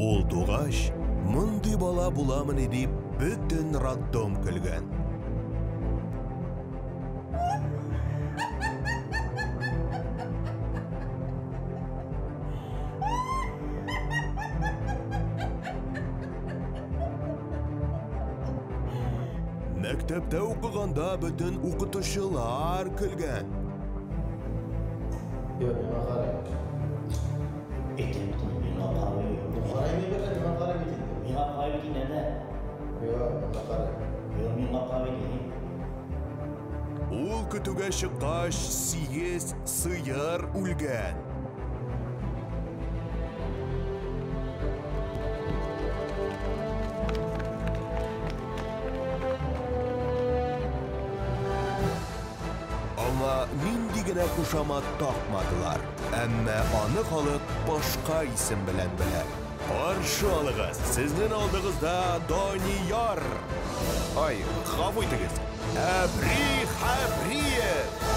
Ул тугач, мондый бала буламын дип, бөтен роддом көлгән. Мәктәптә укыганда бөтен укытучылар көлгән. Ул көтүгә чыккач, 8 сыер үлгән. Аңа нинди генә кушамат такмадылар, әмма аны халык башка исем белән белә. Каршы алыгыз, сезнең алдыгызда Данияр. Ай, гафу итегез. Әбри Хәбриев.